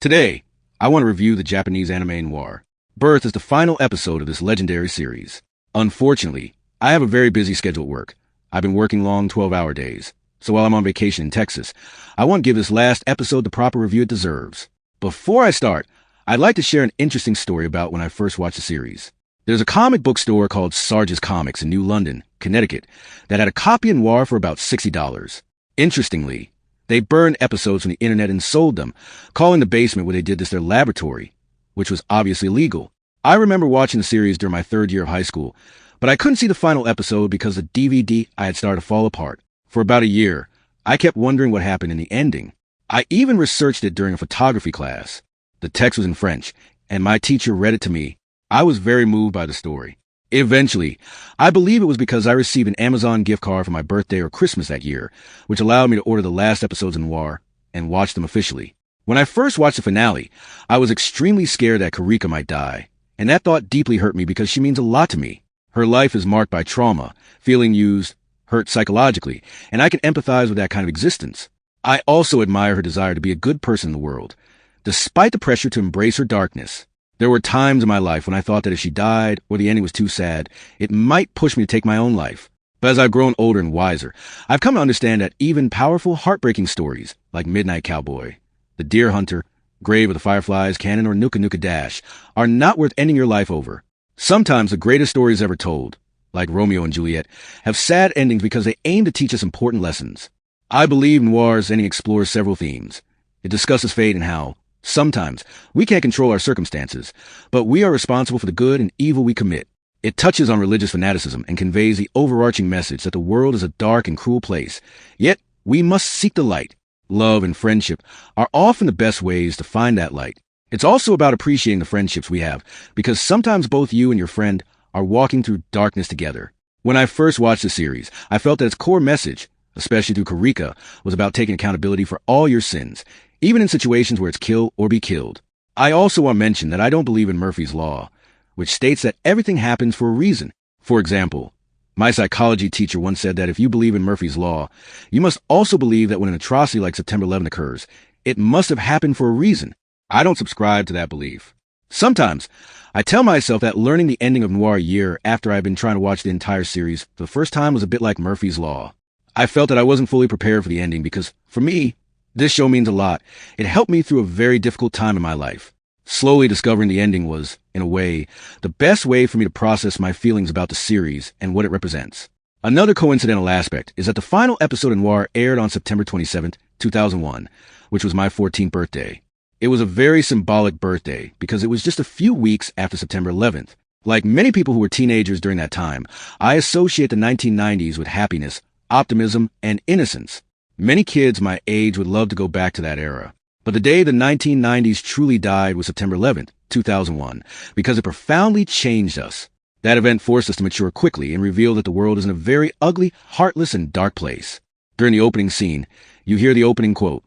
Today, I want to review the Japanese anime Noir. Birth is the final episode of this legendary series. Unfortunately, I have a very busy schedule at work. I've been working long 12-hour days, so while I'm on vacation in Texas, I want to give this last episode the proper review it deserves. Before I start, I'd like to share an interesting story about when I first watched the series. There's a comic book store called Sarge's Comics in New London, Connecticut, that had a copy of Noir for about $60. Interestingly, they burned episodes from the internet and sold them, calling the basement where they did this their laboratory, which was obviously illegal. I remember watching the series during my third year of high school, but I couldn't see the final episode because the DVD I had started to fall apart. For about a year, I kept wondering what happened in the ending. I even researched it during a photography class. The text was in French, and my teacher read it to me. I was very moved by the story. Eventually, I believe it was because I received an Amazon gift card for my birthday or Christmas that year, which allowed me to order the last episodes of Noir and watch them officially. When I first watched the finale, I was extremely scared that Karika might die, and that thought deeply hurt me because she means a lot to me. Her life is marked by trauma, feeling used, hurt psychologically, and I can empathize with that kind of existence. I also admire her desire to be a good person in the world, despite the pressure to embrace her darkness. There were times in my life when I thought that if she died or the ending was too sad, it might push me to take my own life. But as I've grown older and wiser, I've come to understand that even powerful, heartbreaking stories like Midnight Cowboy, The Deer Hunter, Grave of the Fireflies, Cannon, or Nuka Nuka Dash are not worth ending your life over. Sometimes the greatest stories ever told, like Romeo and Juliet, have sad endings because they aim to teach us important lessons. I believe Noir's ending explores several themes. It discusses fate and how, sometimes, we can't control our circumstances, but we are responsible for the good and evil we commit. It touches on religious fanaticism and conveys the overarching message that the world is a dark and cruel place, yet we must seek the light. Love and friendship are often the best ways to find that light. It's also about appreciating the friendships we have, because sometimes both you and your friend are walking through darkness together. When I first watched the series, I felt that its core message, especially through Karika, was about taking accountability for all your sins, even in situations where it's kill or be killed. I also want to mention that I don't believe in Murphy's Law, which states that everything happens for a reason. For example, my psychology teacher once said that if you believe in Murphy's Law, you must also believe that when an atrocity like September 11 occurs, it must have happened for a reason. I don't subscribe to that belief. Sometimes, I tell myself that learning the ending of Noir a year after I've been trying to watch the entire series for the first time was a bit like Murphy's Law. I felt that I wasn't fully prepared for the ending because, for me, this show means a lot. It helped me through a very difficult time in my life. Slowly discovering the ending was, in a way, the best way for me to process my feelings about the series and what it represents. Another coincidental aspect is that the final episode of Noir aired on September 27, 2001, which was my 14th birthday. It was a very symbolic birthday because it was just a few weeks after September 11th. Like many people who were teenagers during that time, I associate the 1990s with happiness, optimism, and innocence. Many kids my age would love to go back to that era. But the day the 1990s truly died was September 11th, 2001, because it profoundly changed us. That event forced us to mature quickly and reveal that the world is in a very ugly, heartless, and dark place. During the opening scene, you hear the opening quote.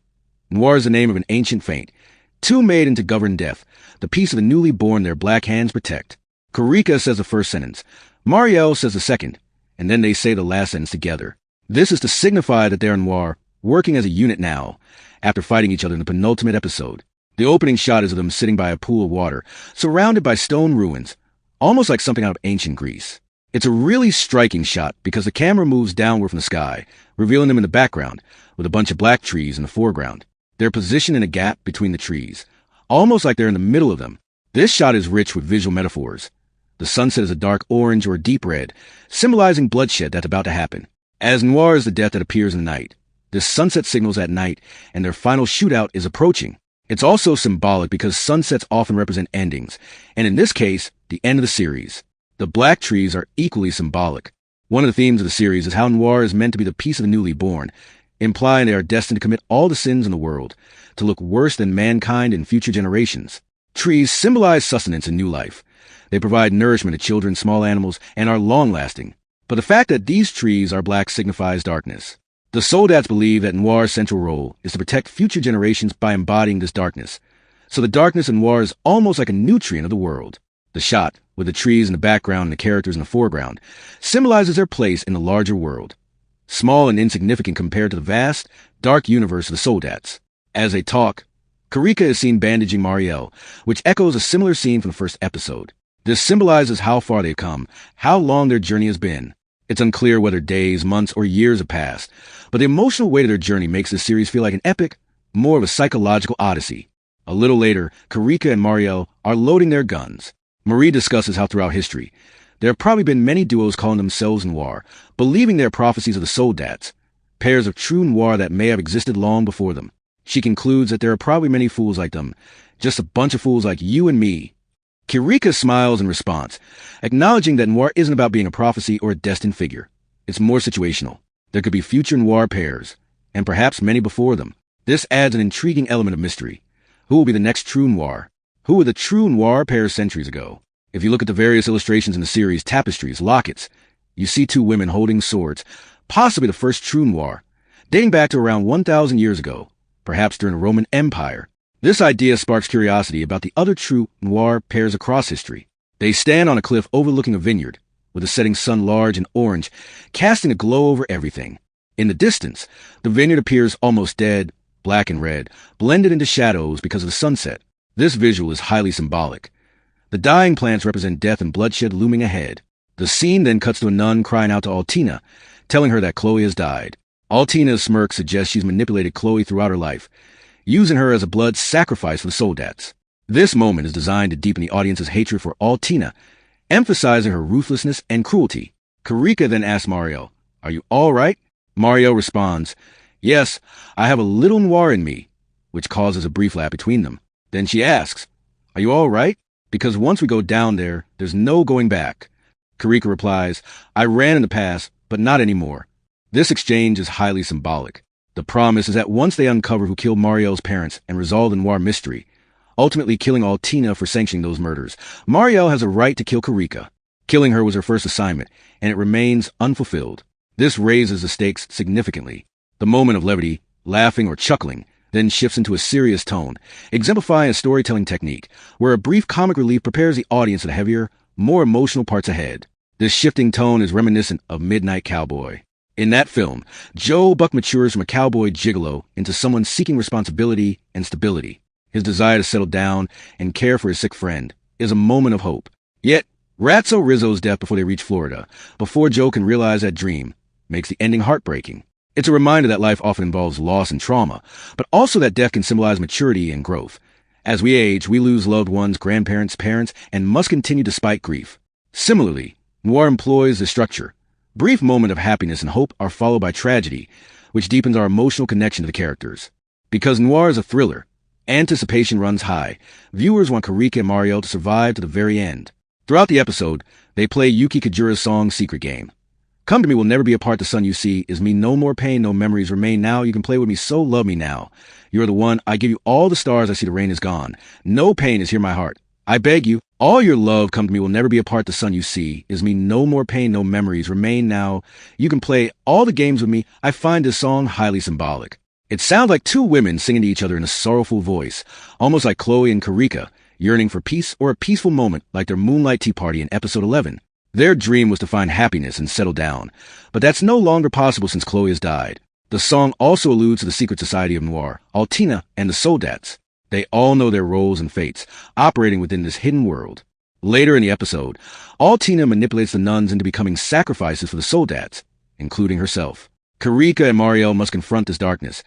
Noir is the name of an ancient feint. Two made into govern death, the peace of the newly born their black hands protect. Karika says the first sentence. Marielle says the second, and then they say the last sentence together. This is to signify that they're in Noir, working as a unit now, after fighting each other in the penultimate episode. The opening shot is of them sitting by a pool of water, surrounded by stone ruins, almost like something out of ancient Greece. It's a really striking shot because the camera moves downward from the sky, revealing them in the background, with a bunch of black trees in the foreground. They're positioned in a gap between the trees, almost like they're in the middle of them. This shot is rich with visual metaphors. The sunset is a dark orange or a deep red, symbolizing bloodshed that's about to happen. As Noir is the death that appears in the night, this sunset signals at night, and their final shootout is approaching. It's also symbolic because sunsets often represent endings, and in this case, the end of the series. The black trees are equally symbolic. One of the themes of the series is how Noir is meant to be the peace of the newly born, implying they are destined to commit all the sins in the world, to look worse than mankind in future generations. Trees symbolize sustenance and new life. They provide nourishment to children, small animals, and are long-lasting. But the fact that these trees are black signifies darkness. The Soldats believe that Noir's central role is to protect future generations by embodying this darkness. So the darkness in Noir is almost like a nutrient of the world. The shot, with the trees in the background and the characters in the foreground, symbolizes their place in the larger world. Small and insignificant compared to the vast, dark universe of the Soldats. As they talk, Karika is seen bandaging Marielle, which echoes a similar scene from the first episode. This symbolizes how far they've come, how long their journey has been. It's unclear whether days, months, or years have passed, but the emotional weight of their journey makes this series feel like an epic, more of a psychological odyssey. A little later, Karika and Marielle are loading their guns. Marie discusses how throughout history, there have probably been many duos calling themselves Noir, believing they are prophecies of the Soldats, pairs of true Noir that may have existed long before them. She concludes that there are probably many fools like them, just a bunch of fools like you and me. Karika smiles in response, acknowledging that Noir isn't about being a prophecy or a destined figure. It's more situational. There could be future Noir pairs, and perhaps many before them. This adds an intriguing element of mystery. Who will be the next true Noir? Who were the true Noir pairs centuries ago? If you look at the various illustrations in the series' tapestries, lockets, you see two women holding swords, possibly the first true Noir, dating back to around 1,000 years ago, perhaps during the Roman Empire. This idea sparks curiosity about the other true Noir pairs across history. They stand on a cliff overlooking a vineyard, with the setting sun large and orange, casting a glow over everything. In the distance, the vineyard appears almost dead, black and red, blended into shadows because of the sunset. This visual is highly symbolic. The dying plants represent death and bloodshed looming ahead. The scene then cuts to a nun crying out to Altina, telling her that Chloe has died. Altina's smirk suggests she's manipulated Chloe throughout her life, using her as a blood sacrifice for the Soldats. This moment is designed to deepen the audience's hatred for Altina, emphasizing her ruthlessness and cruelty. Karika then asks Marielle, "Are you all right?" Marielle responds, "Yes, I have a little Noir in me," which causes a brief laugh between them. Then she asks, "Are you all right? Because once we go down there, there's no going back." Karika replies, "I ran in the past, but not anymore." This exchange is highly symbolic. The promise is that once they uncover who killed Marielle's parents and resolve the Noir mystery, ultimately killing Altina for sanctioning those murders, Marielle has a right to kill Karika. Killing her was her first assignment, and it remains unfulfilled. This raises the stakes significantly. The moment of levity, laughing or chuckling, then shifts into a serious tone, exemplifying a storytelling technique where a brief comic relief prepares the audience for the heavier, more emotional parts ahead. This shifting tone is reminiscent of Midnight Cowboy. In that film, Joe Buck matures from a cowboy gigolo into someone seeking responsibility and stability. His desire to settle down and care for his sick friend is a moment of hope. Yet, Ratso Rizzo's death before they reach Florida, before Joe can realize that dream, makes the ending heartbreaking. It's a reminder that life often involves loss and trauma, but also that death can symbolize maturity and growth. As we age, we lose loved ones, grandparents, parents, and must continue despite grief. Similarly, Noir employs the structure. Brief moments of happiness and hope are followed by tragedy, which deepens our emotional connection to the characters. Because Noir is a thriller, anticipation runs high. Viewers want Karika and Marielle to survive to the very end. Throughout the episode, they play Yuki Kajura's song Secret Game. "Come to me will never be apart, the sun you see, is me no more pain, no memories remain now, you can play with me, so love me now. You're the one, I give you all the stars, I see the rain is gone. No pain is here my heart. I beg you, all your love, come to me will never be apart, the sun you see, is me no more pain, no memories remain now. You can play all the games with me." I find this song highly symbolic. It sounds like two women singing to each other in a sorrowful voice, almost like Chloe and Karika, yearning for peace or a peaceful moment like their moonlight tea party in episode 11. Their dream was to find happiness and settle down, but that's no longer possible since Chloe has died. The song also alludes to the secret society of Noir, Altina, and the Soldats. They all know their roles and fates, operating within this hidden world. Later in the episode, Altina manipulates the nuns into becoming sacrifices for the Soldats, including herself. Karika and Marielle must confront this darkness,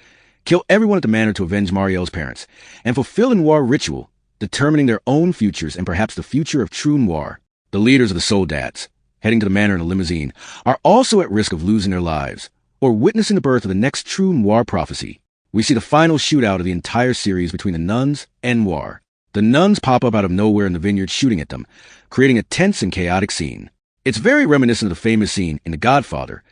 kill everyone at the manor to avenge Marielle's parents, and fulfill a Noir ritual, determining their own futures and perhaps the future of true Noir. The leaders of the Soldats, heading to the manor in a limousine, are also at risk of losing their lives, or witnessing the birth of the next true Noir prophecy. We see the final shootout of the entire series between the nuns and Noir. The nuns pop up out of nowhere in the vineyard shooting at them, creating a tense and chaotic scene. It's very reminiscent of the famous scene in The Godfather,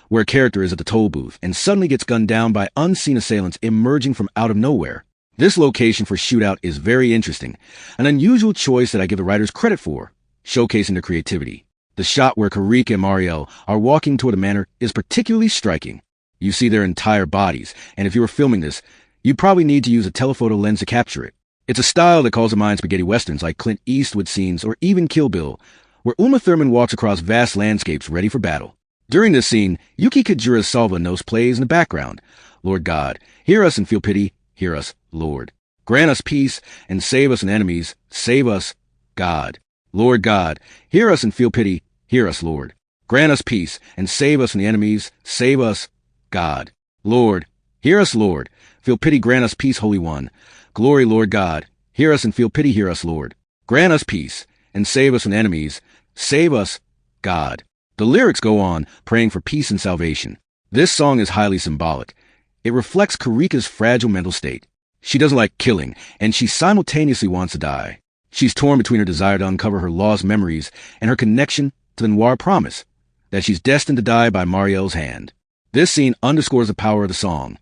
where a character is at the toll booth and suddenly gets gunned down by unseen assailants emerging from out of nowhere. This location for shootout is very interesting, an unusual choice that I give the writers credit for, showcasing their creativity. The shot where Karika and Marielle are walking toward the manor is particularly striking. You see their entire bodies, and if you were filming this, you'd probably need to use a telephoto lens to capture it. It's a style that calls to mind spaghetti westerns like Clint Eastwood scenes or even Kill Bill, where Uma Thurman walks across vast landscapes ready for battle. During this scene, Yuki Kajura's Salva Nos plays in the background. "Lord God, hear us and feel pity, hear us, Lord." Grant us peace and save us from enemies. Save us, God. Lord God, hear us and feel pity. Hear us, Lord. Grant us peace and save us from the enemies. Save us, God. Lord, hear us, Lord. Feel pity, grant us peace, Holy One. Glory, Lord God. Hear us and feel pity, hear us, Lord. Grant us peace and save us from enemies. Save us, God. The lyrics go on, praying for peace and salvation. This song is highly symbolic. It reflects Karika's fragile mental state. She doesn't like killing, and she simultaneously wants to die. She's torn between her desire to uncover her lost memories and her connection to the Noir promise that she's destined to die by Mariel's hand. This scene underscores the power of the song.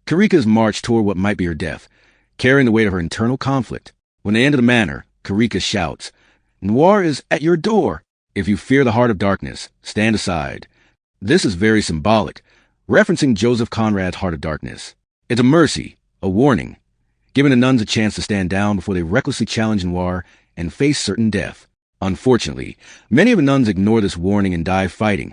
Karika's march toward what might be her death, carrying the weight of her internal conflict. When they enter the manor, Karika shouts, "Noir is at your door. If you fear the heart of darkness, stand aside." This is very symbolic, referencing Joseph Conrad's Heart of Darkness. It's a mercy, a warning, giving the nuns a chance to stand down before they recklessly challenge Noir and face certain death. Unfortunately, many of the nuns ignore this warning and die fighting,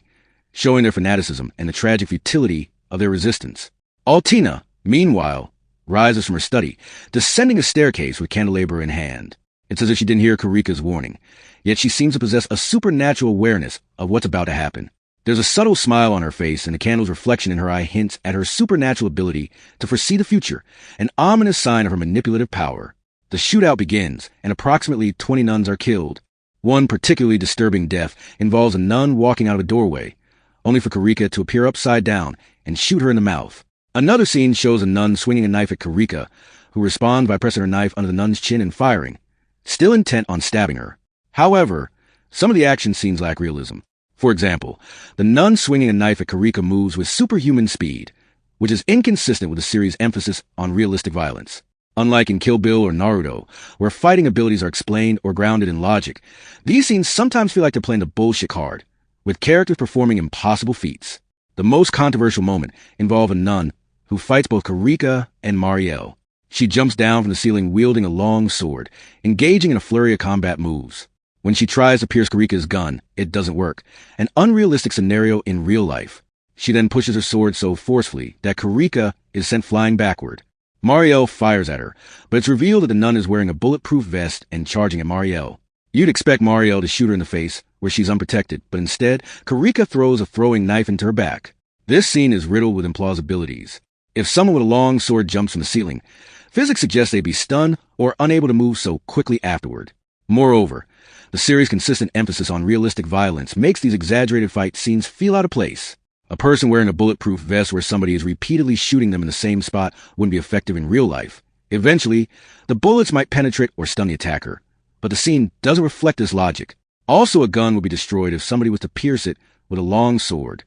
showing their fanaticism and the tragic futility of their resistance. Altina, meanwhile, rises from her study, descending a staircase with candelabra in hand. It's as if she didn't hear Karika's warning, yet she seems to possess a supernatural awareness of what's about to happen. There's a subtle smile on her face, and the candle's reflection in her eye hints at her supernatural ability to foresee the future, an ominous sign of her manipulative power. The shootout begins, and approximately 20 nuns are killed. One particularly disturbing death involves a nun walking out of a doorway, only for Karika to appear upside down and shoot her in the mouth. Another scene shows a nun swinging a knife at Karika, who responds by pressing her knife under the nun's chin and firing, still intent on stabbing her. However, some of the action scenes lack realism. For example, the nun swinging a knife at Karika moves with superhuman speed, which is inconsistent with the series' emphasis on realistic violence. Unlike in Kill Bill or Naruto, where fighting abilities are explained or grounded in logic, these scenes sometimes feel like they're playing the bullshit card, with characters performing impossible feats. The most controversial moment involves a nun who fights both Karika and Mariel. She jumps down from the ceiling wielding a long sword, engaging in a flurry of combat moves. When she tries to pierce Karika's gun, it doesn't work, an unrealistic scenario in real life. She then pushes her sword so forcefully that Karika is sent flying backward. Mariel fires at her, but it's revealed that the nun is wearing a bulletproof vest and charging at Mariel. You'd expect Mariel to shoot her in the face, where she's unprotected, but instead, Karika throws a throwing knife into her back. This scene is riddled with implausibilities. If someone with a long sword jumps from the ceiling, physics suggests they'd be stunned or unable to move so quickly afterward. Moreover, the series' consistent emphasis on realistic violence makes these exaggerated fight scenes feel out of place. A person wearing a bulletproof vest where somebody is repeatedly shooting them in the same spot wouldn't be effective in real life. Eventually, the bullets might penetrate or stun the attacker, but the scene doesn't reflect this logic. Also, a gun would be destroyed if somebody was to pierce it with a long sword.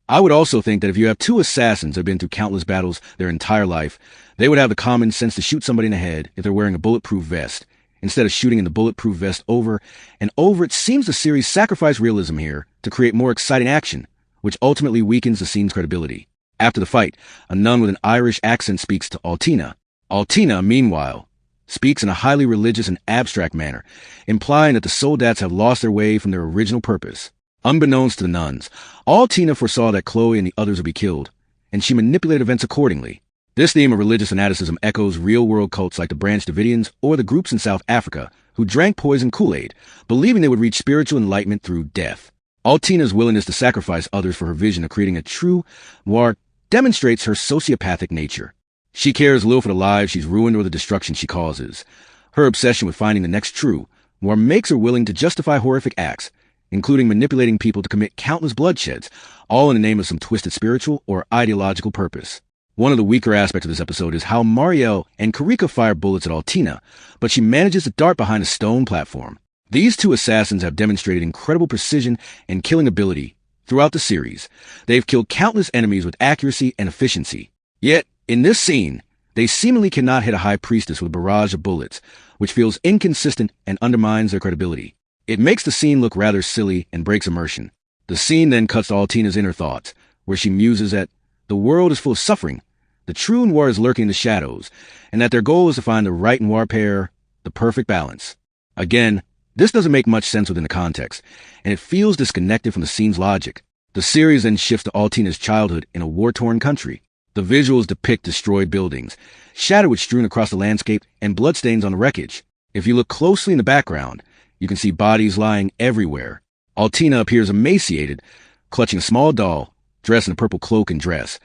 I would also think that if you have two assassins that have been through countless battles their entire life, they would have the common sense to shoot somebody in the head if they're wearing a bulletproof vest, instead of shooting in the bulletproof vest over and over. It seems the series sacrificed realism here to create more exciting action, which ultimately weakens the scene's credibility. After the fight, a nun with an Irish accent speaks to Altina. Altina, meanwhile, speaks in a highly religious and abstract manner, implying that the soldats have lost their way from their original purpose. Unbeknownst to the nuns, Altina foresaw that Chloe and the others would be killed, and she manipulated events accordingly. This theme of religious fanaticism echoes real-world cults like the Branch Davidians or the groups in South Africa who drank poison Kool-Aid, believing they would reach spiritual enlightenment through death. Altina's willingness to sacrifice others for her vision of creating a true Noir demonstrates her sociopathic nature. She cares little for the lives she's ruined or the destruction she causes. Her obsession with finding the next true Noir makes her willing to justify horrific acts, including manipulating people to commit countless bloodsheds, all in the name of some twisted spiritual or ideological purpose. One of the weaker aspects of this episode is how Mariel and Karika fire bullets at Altina, but she manages to dart behind a stone platform. These two assassins have demonstrated incredible precision and killing ability throughout the series. They've killed countless enemies with accuracy and efficiency. Yet, in this scene, they seemingly cannot hit a high priestess with a barrage of bullets, which feels inconsistent and undermines their credibility. It makes the scene look rather silly and breaks immersion. The scene then cuts to Altina's inner thoughts, where she muses that the world is full of suffering, the true Noir is lurking in the shadows, and that their goal is to find the right Noir pair, the perfect balance. Again, this doesn't make much sense within the context, and it feels disconnected from the scene's logic. The series then shifts to Altina's childhood in a war-torn country. The visuals depict destroyed buildings, shadow strewn across the landscape, and bloodstains on the wreckage. If you look closely in the background, you can see bodies lying everywhere. Altina appears emaciated, clutching a small doll, dressed in a purple cloak and dress,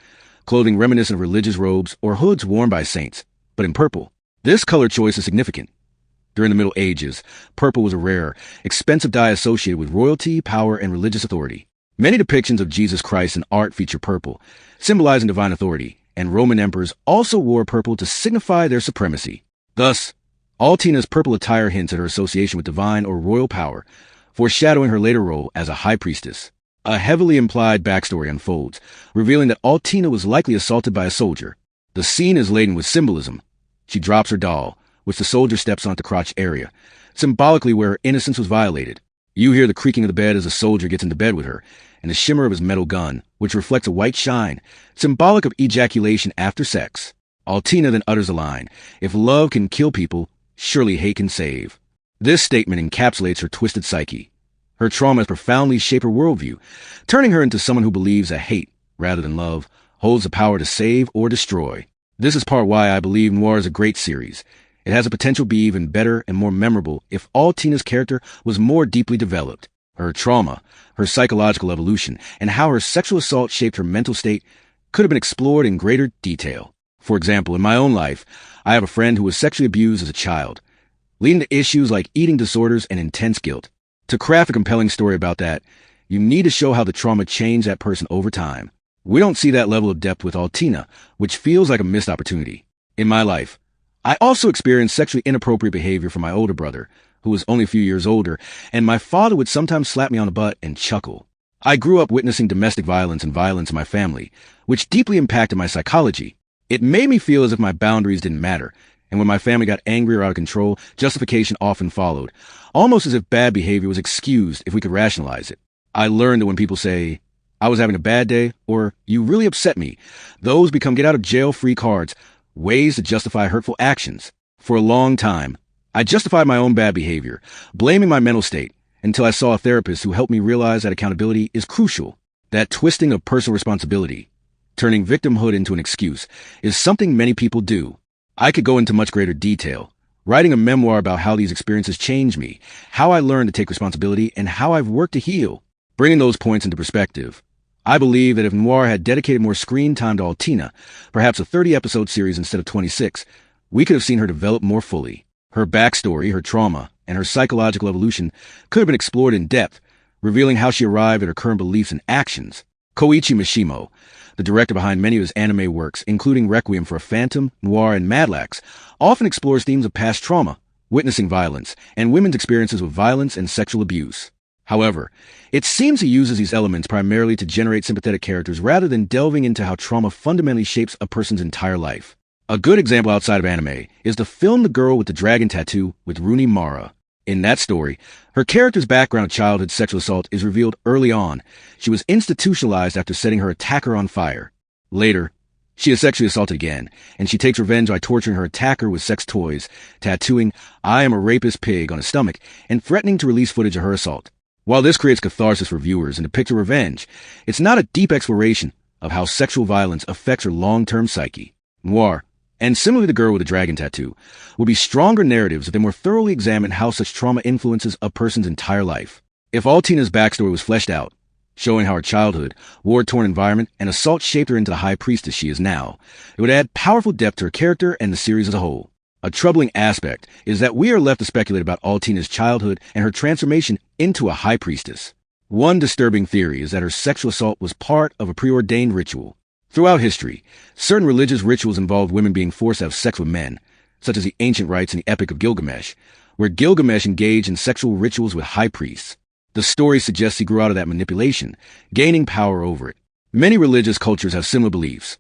clothing reminiscent of religious robes or hoods worn by saints, but in purple. This color choice is significant. During the Middle Ages, purple was a rare, expensive dye associated with royalty, power, and religious authority. Many depictions of Jesus Christ in art feature purple, symbolizing divine authority, and Roman emperors also wore purple to signify their supremacy. Thus, Altina's purple attire hints at her association with divine or royal power, foreshadowing her later role as a high priestess. A heavily implied backstory unfolds, revealing that Altina was likely assaulted by a soldier. The scene is laden with symbolism. She drops her doll, which the soldier steps on at the crotch area, symbolically where her innocence was violated. You hear the creaking of the bed as the soldier gets into bed with her, and the shimmer of his metal gun, which reflects a white shine, symbolic of ejaculation after sex. Altina then utters the line, "If love can kill people, surely hate can save." This statement encapsulates her twisted psyche. Her trauma has profoundly shaped her worldview, turning her into someone who believes that hate, rather than love, holds the power to save or destroy. This is part why I believe Noir is a great series. It has the potential to be even better and more memorable if Altina's character was more deeply developed. Her trauma, her psychological evolution, and how her sexual assault shaped her mental state could have been explored in greater detail. For example, in my own life, I have a friend who was sexually abused as a child, leading to issues like eating disorders and intense guilt. To craft a compelling story about that, you need to show how the trauma changed that person over time. We don't see that level of depth with Altina, which feels like a missed opportunity. In my life, I also experienced sexually inappropriate behavior from my older brother, who was only a few years older, and my father would sometimes slap me on the butt and chuckle. I grew up witnessing domestic violence and violence in my family, which deeply impacted my psychology. It made me feel as if my boundaries didn't matter, and when my family got angry or out of control, justification often followed, almost as if bad behavior was excused if we could rationalize it. I learned that when people say, "I was having a bad day," or "you really upset me," those become get-out-of-jail-free cards, ways to justify hurtful actions. For a long time, I justified my own bad behavior, blaming my mental state, until I saw a therapist who helped me realize that accountability is crucial. That twisting of personal responsibility, turning victimhood into an excuse, is something many people do. I could go into much greater detail, writing a memoir about how these experiences changed me, how I learned to take responsibility, and how I've worked to heal. Bringing those points into perspective, I believe that if Noir had dedicated more screen time to Altina, perhaps a 30-episode series instead of 26, we could have seen her develop more fully. Her backstory, her trauma, and her psychological evolution could have been explored in depth, revealing how she arrived at her current beliefs and actions. Koichi Mishimo, the director behind many of his anime works, including Requiem for a Phantom, Noir, and Madlax, often explores themes of past trauma, witnessing violence, and women's experiences with violence and sexual abuse. However, it seems he uses these elements primarily to generate sympathetic characters rather than delving into how trauma fundamentally shapes a person's entire life. A good example outside of anime is the film The Girl with the Dragon Tattoo with Rooney Mara. In that story, her character's background of childhood sexual assault is revealed early on. She was institutionalized after setting her attacker on fire. Later, she is sexually assaulted again, and she takes revenge by torturing her attacker with sex toys, tattooing "I am a rapist pig" on his stomach, and threatening to release footage of her assault. While this creates catharsis for viewers and depicts her revenge, it's not a deep exploration of how sexual violence affects her long-term psyche. Noir, and similarly The Girl with the Dragon Tattoo, would be stronger narratives if they more thoroughly examined how such trauma influences a person's entire life. If Altina's backstory was fleshed out, showing how her childhood, war-torn environment, and assault shaped her into the high priestess she is now, it would add powerful depth to her character and the series as a whole. A troubling aspect is that we are left to speculate about Altina's childhood and her transformation into a high priestess. One disturbing theory is that her sexual assault was part of a preordained ritual. Throughout history, certain religious rituals involved women being forced to have sex with men, such as the ancient rites in the Epic of Gilgamesh, where Gilgamesh engaged in sexual rituals with high priests. The story suggests he grew out of that manipulation, gaining power over it. Many religious cultures have similar beliefs,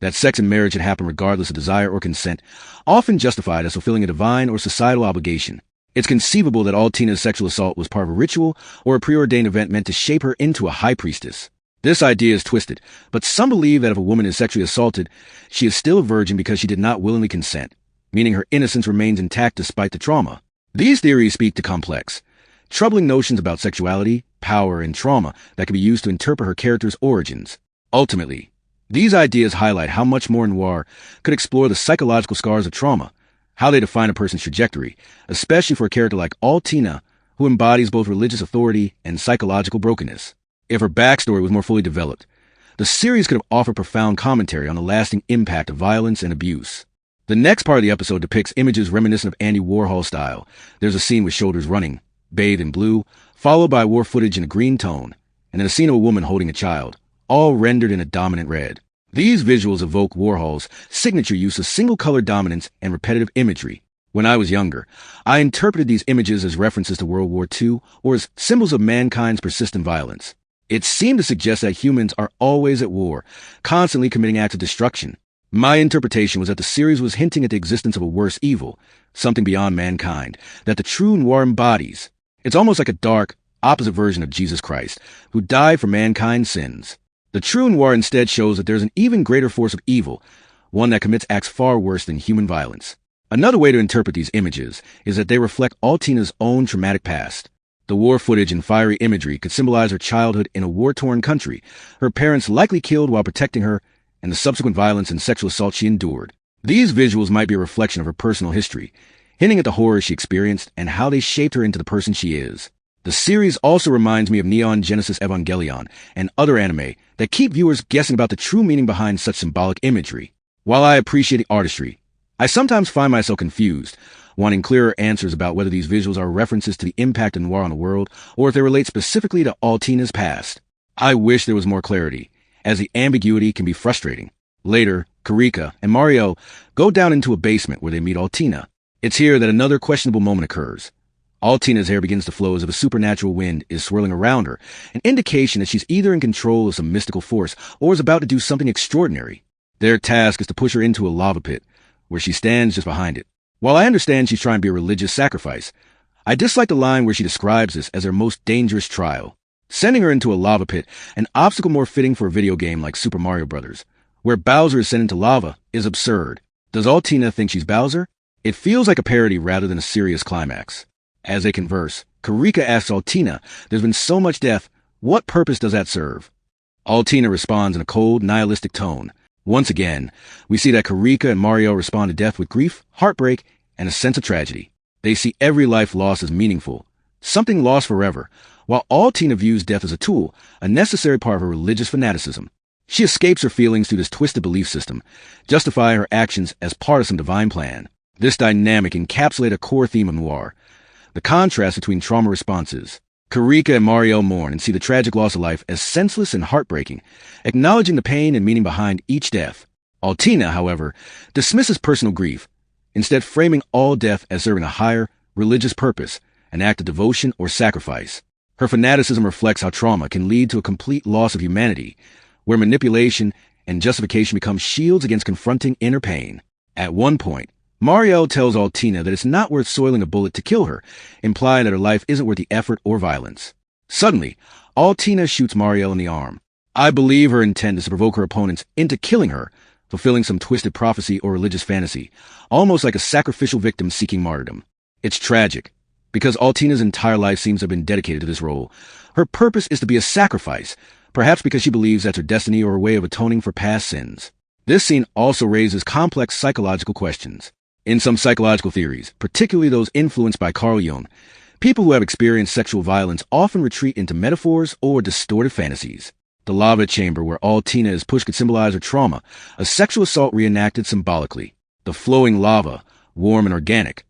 that sex and marriage should happen regardless of desire or consent, often justified as fulfilling a divine or societal obligation. It's conceivable that Altina's sexual assault was part of a ritual or a preordained event meant to shape her into a high priestess. This idea is twisted, but some believe that if a woman is sexually assaulted, she is still a virgin because she did not willingly consent, meaning her innocence remains intact despite the trauma. These theories speak to complex, troubling notions about sexuality, power, and trauma that can be used to interpret her character's origins. Ultimately, These ideas highlight how much more Noir could explore the psychological scars of trauma, how they define a person's trajectory, especially for a character like Altina, who embodies both religious authority and psychological brokenness. If her backstory was more fully developed, the series could have offered profound commentary on the lasting impact of violence and abuse. The next part of the episode depicts images reminiscent of Andy Warhol style. There's a scene with shoulders running, bathed in blue, followed by war footage in a green tone, and then a scene of a woman holding a child, all rendered in a dominant red. These visuals evoke Warhol's signature use of single-color dominance and repetitive imagery. When I was younger, I interpreted these images as references to World War II or as symbols of mankind's persistent violence. It seemed to suggest that humans are always at war, constantly committing acts of destruction. My interpretation was that the series was hinting at the existence of a worse evil, something beyond mankind, that the true Noir embodies. It's almost like a dark, opposite version of Jesus Christ, who died for mankind's sins. The true Noir instead shows that there's an even greater force of evil, one that commits acts far worse than human violence. Another way to interpret these images is that they reflect Altina's own traumatic past. The war footage and fiery imagery could symbolize her childhood in a war-torn country, her parents likely killed while protecting her, and the subsequent violence and sexual assault she endured. These visuals might be a reflection of her personal history, hinting at the horrors she experienced and how they shaped her into the person she is. The series also reminds me of Neon Genesis Evangelion and other anime that keep viewers guessing about the true meaning behind such symbolic imagery. While I appreciate the artistry, I sometimes find myself confused, wanting clearer answers about whether these visuals are references to the impact of Noir on the world or if they relate specifically to Altina's past. I wish there was more clarity, as the ambiguity can be frustrating. Later, Karika and Mario go down into a basement where they meet Altina. It's here that another questionable moment occurs. Altina's hair begins to flow as if a supernatural wind is swirling around her, an indication that she's either in control of some mystical force or is about to do something extraordinary. Their task is to push her into a lava pit, where she stands just behind it. While I understand she's trying to be a religious sacrifice, I dislike the line where she describes this as her most dangerous trial. Sending her into a lava pit, an obstacle more fitting for a video game like Super Mario Bros., where Bowser is sent into lava, is absurd. Does Altina think she's Bowser? It feels like a parody rather than a serious climax. As they converse, Karika asks Altina, "There's been so much death, what purpose does that serve?" Altina responds in a cold, nihilistic tone. Once again, we see that Karika and Mario respond to death with grief, heartbreak, and a sense of tragedy. They see every life lost as meaningful, something lost forever, while Altina views death as a tool, a necessary part of her religious fanaticism. She escapes her feelings through this twisted belief system, justifying her actions as part of some divine plan. This dynamic encapsulates a core theme of Noir, the contrast between trauma responses. Karika and Mario mourn and see the tragic loss of life as senseless and heartbreaking, acknowledging the pain and meaning behind each death. Altina, however, dismisses personal grief, instead framing all death as serving a higher, religious purpose, an act of devotion or sacrifice. Her fanaticism reflects how trauma can lead to a complete loss of humanity, where manipulation and justification become shields against confronting inner pain. At one point, Mario tells Altina that it's not worth soiling a bullet to kill her, implying that her life isn't worth the effort or violence. Suddenly, Altina shoots Mario in the arm. I believe her intent is to provoke her opponents into killing her, fulfilling some twisted prophecy or religious fantasy, almost like a sacrificial victim seeking martyrdom. It's tragic, because Altina's entire life seems to have been dedicated to this role. Her purpose is to be a sacrifice, perhaps because she believes that's her destiny or a way of atoning for past sins. This scene also raises complex psychological questions. In some psychological theories, particularly those influenced by Carl Jung, people who have experienced sexual violence often retreat into metaphors or distorted fantasies. The lava chamber where Altina is pushed could symbolize her trauma, a sexual assault reenacted symbolically. The flowing lava, warm and organic,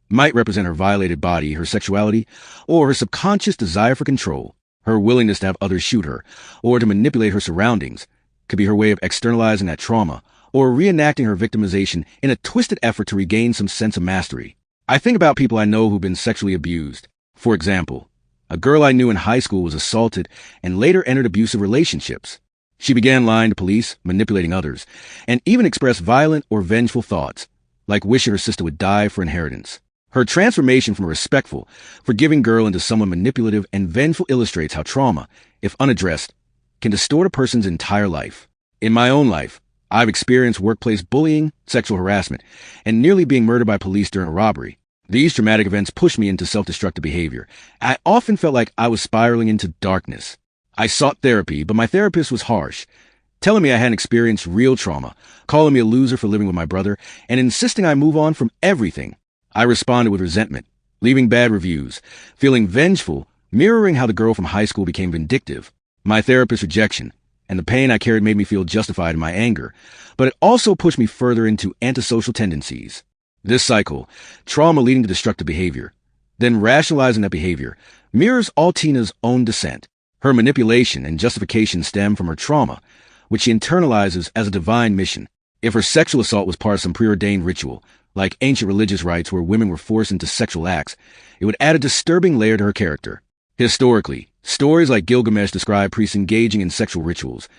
might represent her violated body, her sexuality, or her subconscious desire for control. Her willingness to have others shoot her, or to manipulate her surroundings, could be her way of externalizing that trauma, or reenacting her victimization in a twisted effort to regain some sense of mastery. I think about people I know who've been sexually abused. For example, a girl I knew in high school was assaulted and later entered abusive relationships. She began lying to police, manipulating others, and even expressed violent or vengeful thoughts, like wishing her sister would die for inheritance. Her transformation from a respectful, forgiving girl into someone manipulative and vengeful illustrates how trauma, if unaddressed, can distort a person's entire life. In my own life, I've experienced workplace bullying, sexual harassment, and nearly being murdered by police during a robbery. These traumatic events pushed me into self-destructive behavior. I often felt like I was spiraling into darkness. I sought therapy, but my therapist was harsh, telling me I hadn't experienced real trauma, calling me a loser for living with my brother, and insisting I move on from everything. I responded with resentment, leaving bad reviews, feeling vengeful, mirroring how the girl from high school became vindictive. My therapist's rejection and the pain I carried made me feel justified in my anger, but it also pushed me further into antisocial tendencies. This cycle, trauma leading to destructive behavior, then rationalizing that behavior, mirrors Altina's own descent. Her manipulation and justification stem from her trauma, which she internalizes as a divine mission. If her sexual assault was part of some preordained ritual, like ancient religious rites where women were forced into sexual acts, it would add a disturbing layer to her character. Historically, stories like Gilgamesh describe priests engaging in sexual rituals,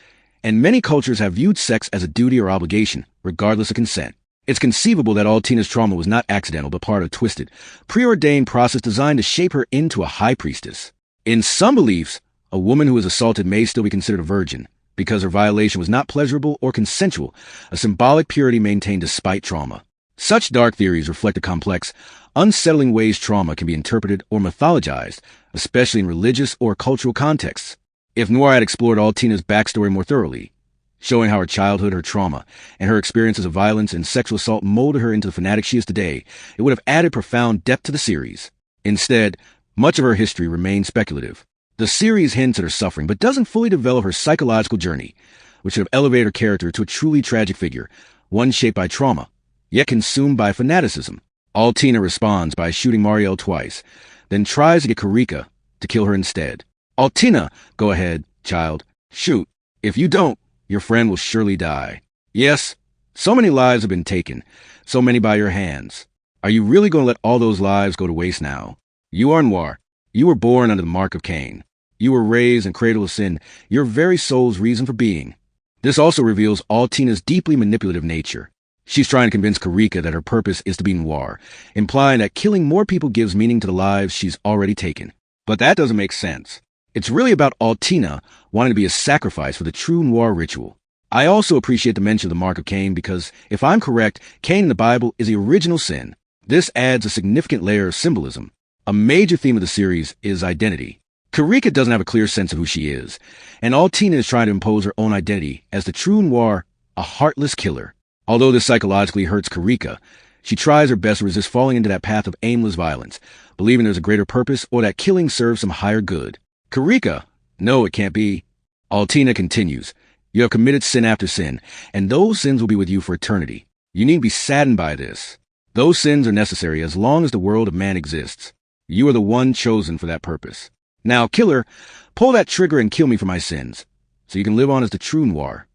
and many cultures have viewed sex as a duty or obligation, regardless of consent. It's conceivable that Altina's trauma was not accidental but part of a twisted, preordained process designed to shape her into a high priestess. In some beliefs, a woman who is assaulted may still be considered a virgin, because her violation was not pleasurable or consensual, a symbolic purity maintained despite trauma. Such dark theories reflect the complex, unsettling ways trauma can be interpreted or mythologized, especially in religious or cultural contexts. If Noir had explored Altina's backstory more thoroughly, showing how her childhood, her trauma, and her experiences of violence and sexual assault molded her into the fanatic she is today, it would have added profound depth to the series. Instead, much of her history remains speculative. The series hints at her suffering, but doesn't fully develop her psychological journey, which should have elevated her character to a truly tragic figure, one shaped by trauma, yet consumed by fanaticism. Altina responds by shooting Mariel twice, then tries to get Karika to kill her instead. Altina, go ahead, child. Shoot. If you don't, your friend will surely die. Yes, so many lives have been taken, so many by your hands. Are you really going to let all those lives go to waste now? You are Noir. You were born under the mark of Cain. You were raised and cradled of sin, your very soul's reason for being. This also reveals Altina's deeply manipulative nature. She's trying to convince Karika that her purpose is to be Noir, implying that killing more people gives meaning to the lives she's already taken. But that doesn't make sense. It's really about Altina wanting to be a sacrifice for the true Noir ritual. I also appreciate the mention of the mark of Cain because, if I'm correct, Cain in the Bible is the original sin. This adds a significant layer of symbolism. A major theme of the series is identity. Karika doesn't have a clear sense of who she is, and Altina is trying to impose her own identity as the true Noir, a heartless killer. Although this psychologically hurts Karika, she tries her best to resist falling into that path of aimless violence, believing there's a greater purpose or that killing serves some higher good. Karika, no, it can't be. Altina continues, you have committed sin after sin, and those sins will be with you for eternity. You needn't be saddened by this. Those sins are necessary as long as the world of man exists. You are the one chosen for that purpose. Now, killer, pull that trigger and kill me for my sins, so you can live on as the true Noir.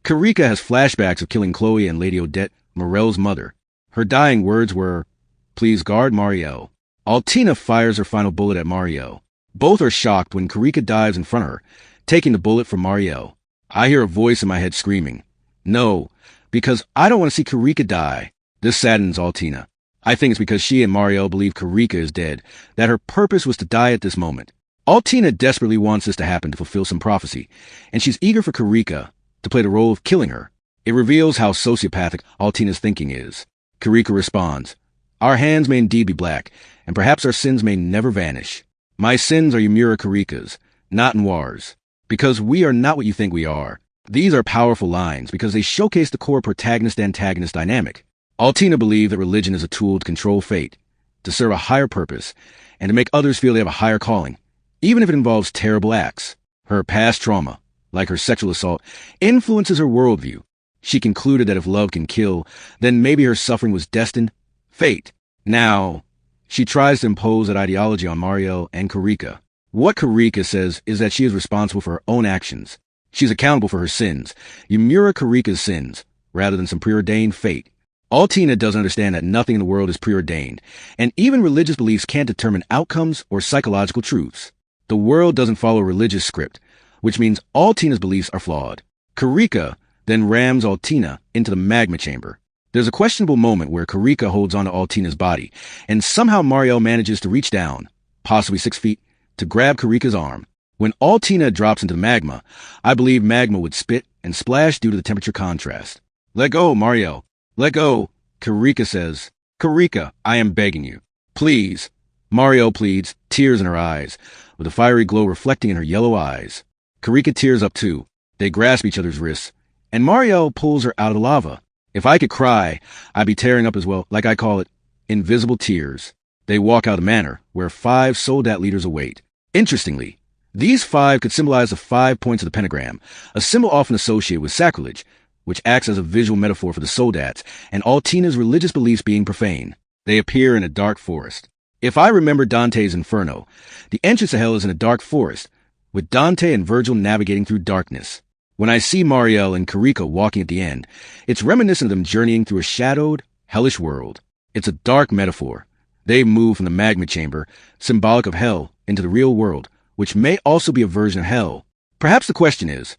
Karika has flashbacks of killing Chloe and Lady Odette, Morel's mother. Her dying words were, please guard Mariel. Altina fires her final bullet at Mariel. Both are shocked when Karika dives in front of her, taking the bullet from Mariel. I hear a voice in my head screaming, no, because I don't want to see Karika die. This saddens Altina. I think it's because she and Mariel believe Karika is dead, that her purpose was to die at this moment. Altina desperately wants this to happen to fulfill some prophecy, and she's eager for Karika to play the role of killing her. It reveals how sociopathic Altina's thinking is. Karika responds, our hands may indeed be black, and perhaps our sins may never vanish. My sins are Ymira Karika's, not Noir's, because we are not what you think we are. These are powerful lines because they showcase the core protagonist-antagonist dynamic. Altina believed that religion is a tool to control fate, to serve a higher purpose, and to make others feel they have a higher calling, even if it involves terrible acts. Her past trauma, like her sexual assault, influences her worldview. She concluded that if love can kill, then maybe her suffering was destined. Fate. Now, she tries to impose that ideology on Mariel and Karika. What Karika says is that she is responsible for her own actions. She's accountable for her sins, Ymira Karika's sins, rather than some preordained fate. Altina doesn't understand that nothing in the world is preordained, and even religious beliefs can't determine outcomes or psychological truths. The world doesn't follow a religious script, which means Altina's beliefs are flawed. Karika then rams Altina into the magma chamber. There's a questionable moment where Karika holds onto Altina's body, and somehow Mariel manages to reach down, possibly 6 feet, to grab Karika's arm. When Altina drops into the magma, I believe magma would spit and splash due to the temperature contrast. Let go, Mariel. Let go, Karika says. Karika, I am begging you. Please. Mariel pleads, tears in her eyes, with a fiery glow reflecting in her yellow eyes. Karika tears up too. They grasp each other's wrists, and Marielle pulls her out of the lava. If I could cry, I'd be tearing up as well, like I call it, invisible tears. They walk out of the manor, where 5 Soldat leaders await. Interestingly, these 5 could symbolize the 5 points of the pentagram, a symbol often associated with sacrilege, which acts as a visual metaphor for the Soldats, and Altina's religious beliefs being profane. They appear in a dark forest. If I remember Dante's Inferno, the entrance to hell is in a dark forest, with Dante and Virgil navigating through darkness. When I see Marielle and Karika walking at the end, it's reminiscent of them journeying through a shadowed, hellish world. It's a dark metaphor. They move from the magma chamber, symbolic of hell, into the real world, which may also be a version of hell. Perhaps the question is,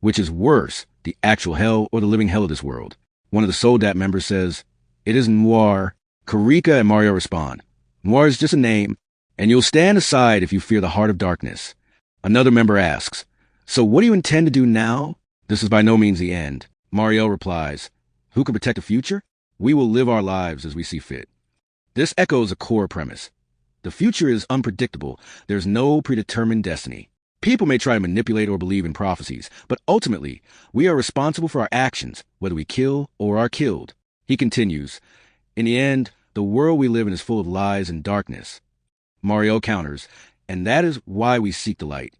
which is worse, the actual hell or the living hell of this world? One of the Soldat members says, "It is Noir." Karika and Mario respond, "Noir is just a name, and you'll stand aside if you fear the heart of darkness." Another member asks, "So what do you intend to do now?" This is by no means the end. Mario replies, "Who can protect the future? We will live our lives as we see fit." This echoes a core premise. The future is unpredictable. There's no predetermined destiny. People may try to manipulate or believe in prophecies, but ultimately, we are responsible for our actions, whether we kill or are killed. He continues, "In the end, the world we live in is full of lies and darkness." Mario counters, "And that is why we seek the light."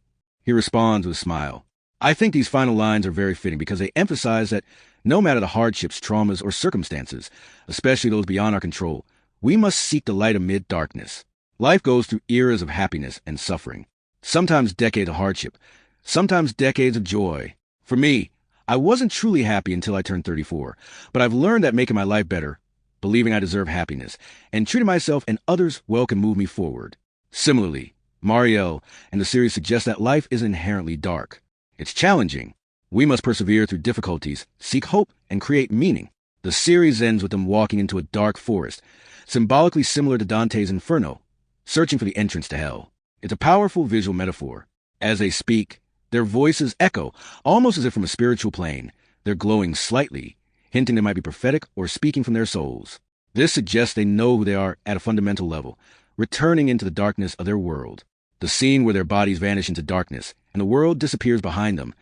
He responds with a smile. I think these final lines are very fitting because they emphasize that no matter the hardships, traumas, or circumstances, especially those beyond our control, we must seek the light amid darkness. Life goes through eras of happiness and suffering, sometimes decades of hardship, sometimes decades of joy. For me, I wasn't truly happy until I turned 34, but I've learned that making my life better, believing I deserve happiness, and treating myself and others well can move me forward. Similarly, Marielle and the series suggest that life is inherently dark. It's challenging. We must persevere through difficulties, seek hope, and create meaning. The series ends with them walking into a dark forest, symbolically similar to Dante's Inferno, searching for the entrance to hell. It's a powerful visual metaphor. As they speak, their voices echo, almost as if from a spiritual plane. They're glowing slightly, hinting they might be prophetic or speaking from their souls. This suggests they know who they are at a fundamental level, returning into the darkness of their world. The scene where their bodies vanish into darkness and the world disappears behind them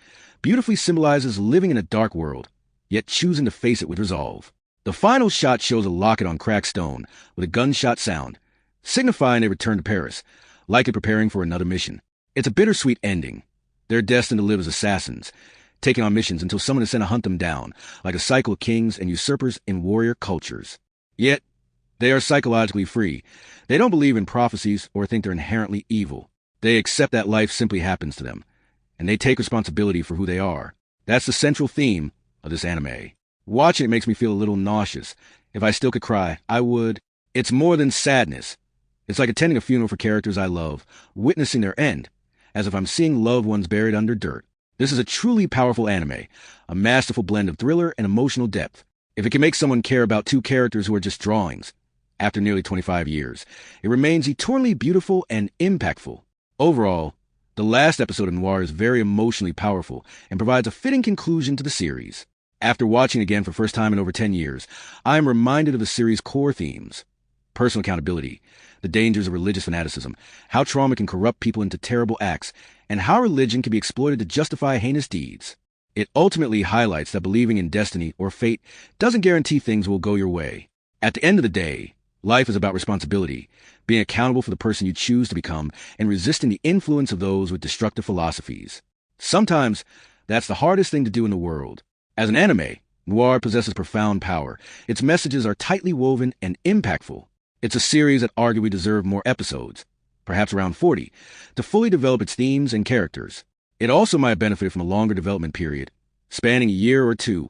beautifully symbolizes living in a dark world, yet choosing to face it with resolve. The final shot shows a locket on cracked stone with a gunshot sound, signifying they return to Paris, likely preparing for another mission. It's a bittersweet ending. They're destined to live as assassins, taking on missions until someone is sent to hunt them down, like a cycle of kings and usurpers in warrior cultures. Yet, they are psychologically free. They don't believe in prophecies or think they're inherently evil. They accept that life simply happens to them, and they take responsibility for who they are. That's the central theme of this anime. Watching it makes me feel a little nauseous. If I still could cry, I would. It's more than sadness. It's like attending a funeral for characters I love, witnessing their end, as if I'm seeing loved ones buried under dirt. This is a truly powerful anime, a masterful blend of thriller and emotional depth. If it can make someone care about 2 characters who are just drawings, after nearly 25 years, it remains eternally beautiful and impactful. Overall, the last episode of Noir is very emotionally powerful and provides a fitting conclusion to the series. After watching again for the first time in over 10 years, I am reminded of the series' core themes: personal accountability, the dangers of religious fanaticism, how trauma can corrupt people into terrible acts, and how religion can be exploited to justify heinous deeds. It ultimately highlights that believing in destiny or fate doesn't guarantee things will go your way. At the end of the day, life is about responsibility, being accountable for the person you choose to become, and resisting the influence of those with destructive philosophies. Sometimes, that's the hardest thing to do in the world. As an anime, Noir possesses profound power. Its messages are tightly woven and impactful. It's a series that arguably deserved more episodes, perhaps around 40, to fully develop its themes and characters. It also might have benefited from a longer development period, spanning a year or 2,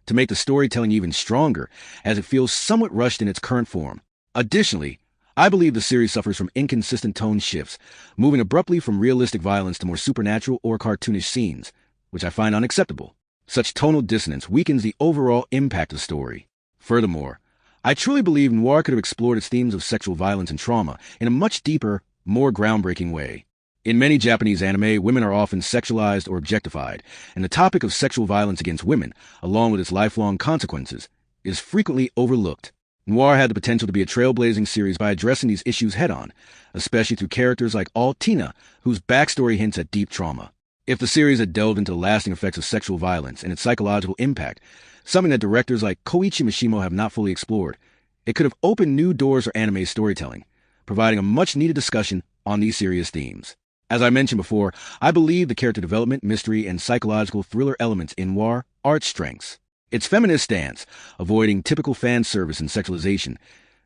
to make the storytelling even stronger, as it feels somewhat rushed in its current form. Additionally, I believe the series suffers from inconsistent tone shifts, moving abruptly from realistic violence to more supernatural or cartoonish scenes, which I find unacceptable. Such tonal dissonance weakens the overall impact of the story. Furthermore, I truly believe Noir could have explored its themes of sexual violence and trauma in a much deeper, more groundbreaking way. In many Japanese anime, women are often sexualized or objectified, and the topic of sexual violence against women, along with its lifelong consequences, is frequently overlooked. Noir had the potential to be a trailblazing series by addressing these issues head-on, especially through characters like Altina, whose backstory hints at deep trauma. If the series had delved into the lasting effects of sexual violence and its psychological impact, something that directors like Koichi Mishimo have not fully explored, it could have opened new doors for anime storytelling, providing a much-needed discussion on these serious themes. As I mentioned before, I believe the character development, mystery, and psychological thriller elements in Noir are its strengths. Its feminist stance, avoiding typical fan service and sexualization,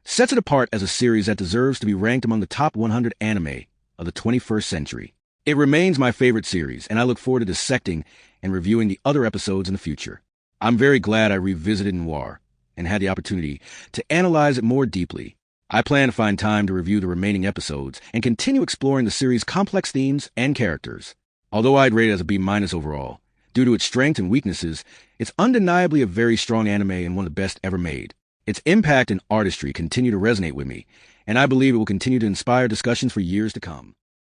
sets it apart as a series that deserves to be ranked among the top 100 anime of the 21st century. It remains my favorite series, and I look forward to dissecting and reviewing the other episodes in the future. I'm very glad I revisited Noir and had the opportunity to analyze it more deeply. I plan to find time to review the remaining episodes and continue exploring the series' complex themes and characters. Although I'd rate it as a B- overall, due to its strengths and weaknesses, it's undeniably a very strong anime and one of the best ever made. Its impact and artistry continue to resonate with me, and I believe it will continue to inspire discussions for years to come.